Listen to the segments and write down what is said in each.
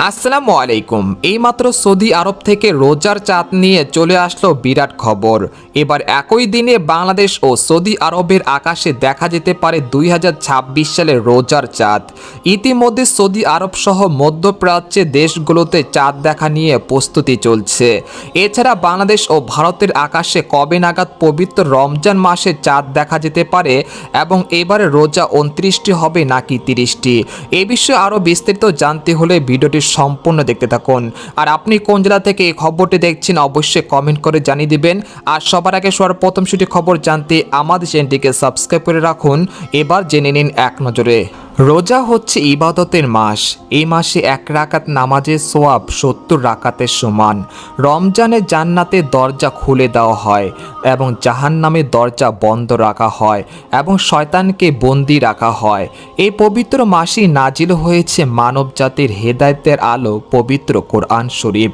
আসসালামু আলাইকুম। এইমাত্র সৌদি আরব থেকে রোজার চাঁদ নিয়ে চলে আসলো বিরাট খবর। এবার একই দিনে বাংলাদেশ ও সৌদি আরবের আকাশে দেখা যেতে পারে 2026 সালের রোজার চাঁদ। ইতিমধ্যে সৌদি আরব সহ মধ্যপ্রাচ্যের দেশগুলোতে চাঁদ দেখা নিয়ে প্রস্তুতি চলছে। এছাড়া বাংলাদেশ ও ভারতের আকাশে কবে নাগাদ পবিত্র রমজান মাসে চাঁদ দেখা যেতে পারে এবং এবারে রোজা 29টি হবে নাকি 30টি, এ বিষয়ে আরও বিস্তারিত জানতে হলে ভিডিওটি সম্পূর্ণ দেখতে থাকুন। আর আপনি কোন জেলা থেকে এই খবরটি দেখছেন অবশ্যই কমেন্ট করে জানিয়ে দিবেন। আর সবার আগে সর্বপ্রথম সেটি খবর জানতে আমাদের চ্যানেলটিকে সাবস্ক্রাইব করে রাখুন। এবার জেনে নিন এক নজরে। রোজা হচ্ছে ইবাদতের মাস। এই মাসে এক রাকাত নামাজের সোয়াব 70 রাকাতের সমান। রমজানে জান্নাতের দরজা খুলে দেওয়া হয় এবং জাহান্নামের দরজা বন্ধ রাখা হয় এবং শয়তানকে বন্দি রাখা হয়। এই পবিত্র মাসে নাজিল হয়েছে মানবজাতির হেদায়েতের আলো পবিত্র কোরআন শরীফ।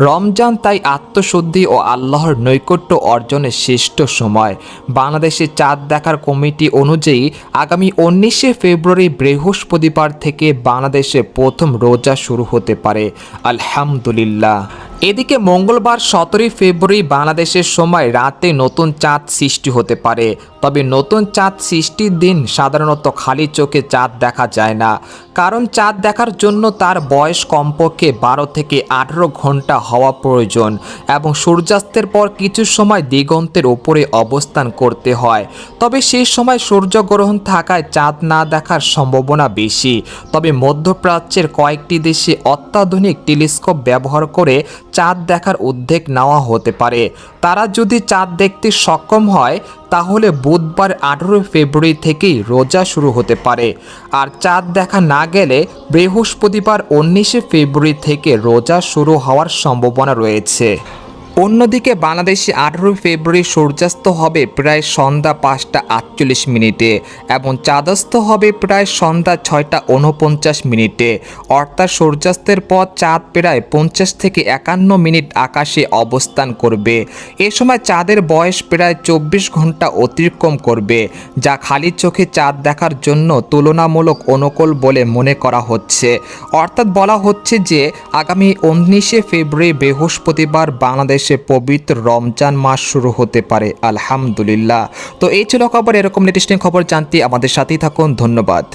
রমজান তাই আত্মশুদ্ধি ও আল্লাহর নৈকট্য অর্জনের শ্রেষ্ঠ সময়। বাংলাদেশে চাঁদ দেখার কমিটি অনুযায়ী আগামী 19শে ফেব্রুয়ারি বৃহস্পতিবার থেকে বাংলাদেশে প্রথম রোজা শুরু হতে পারে, আলহামদুলিল্লাহ। এদিকে মঙ্গলবার 17 ফেব্রুয়ারি বাংলাদেশের সময় রাতে নতুন চাঁদ সৃষ্টি হতে পারে। তবে নতুন চাঁদ সৃষ্টির দিন সাধারণত খালি চোখে চাঁদ দেখা যায় না, কারণ চাঁদ দেখার জন্য তার বয়স কমপক্ষে 12 থেকে 18 ঘন্টা হওয়া প্রয়োজন এবং সূর্যাস্তের পর কিছু সময় দিগন্তের উপরে অবস্থান করতে হয়। তবে সেই সময় সূর্যগ্রহণ থাকায় চাঁদ না দেখার সম্ভাবনা বেশি। তবে মধ্যপ্রাচ্যের কয়েকটি দেশে অত্যাধুনিক টেলিস্কোপ ব্যবহার করে চাঁদ দেখার উদ্যোগ নেওয়া হতে পারে। তারা যদি চাঁদ দেখতে সক্ষম হয় তাহলে বুধবার 18 ফেব্রুয়ারি থেকেই রোজা শুরু হতে পারে। আর চাঁদ দেখা না গেলে বৃহস্পতিবার 19শে ফেব্রুয়ারি থেকে রোজা শুরু হওয়ার সম্ভাবনা রয়েছে। অন্যদিকে বাংলাদেশে 18 ফেব্রুয়ারি সূর্যাস্ত হবে প্রায় সন্ধ্যা 5টা 48 মিনিটে এবং চাঁদাস্ত হবে প্রায় সন্ধ্যা 6টা 49 মিনিটে। অর্থাৎ সূর্যাস্তের পর চাঁদ প্রায় 50 থেকে 51 মিনিট আকাশে অবস্থান করবে। এ সময় চাঁদের বয়স প্রায় 24 ঘন্টা অতিক্রম করবে, যা খালি চোখে চাঁদ দেখার জন্য তুলনামূলক অনুকূল বলে মনে করা হচ্ছে। অর্থাৎ বলা হচ্ছে যে আগামী 19শে ফেব্রুয়ারি বৃহস্পতিবার বাংলাদেশে পবিত্র রমজান মাস শুরু হতে পারে, আলহামদুলিল্লাহ। তো এই ছিল খবর। এরকম লেটেস্ট খবর জানতে আমাদের সাথেই থাকুন। ধন্যবাদ।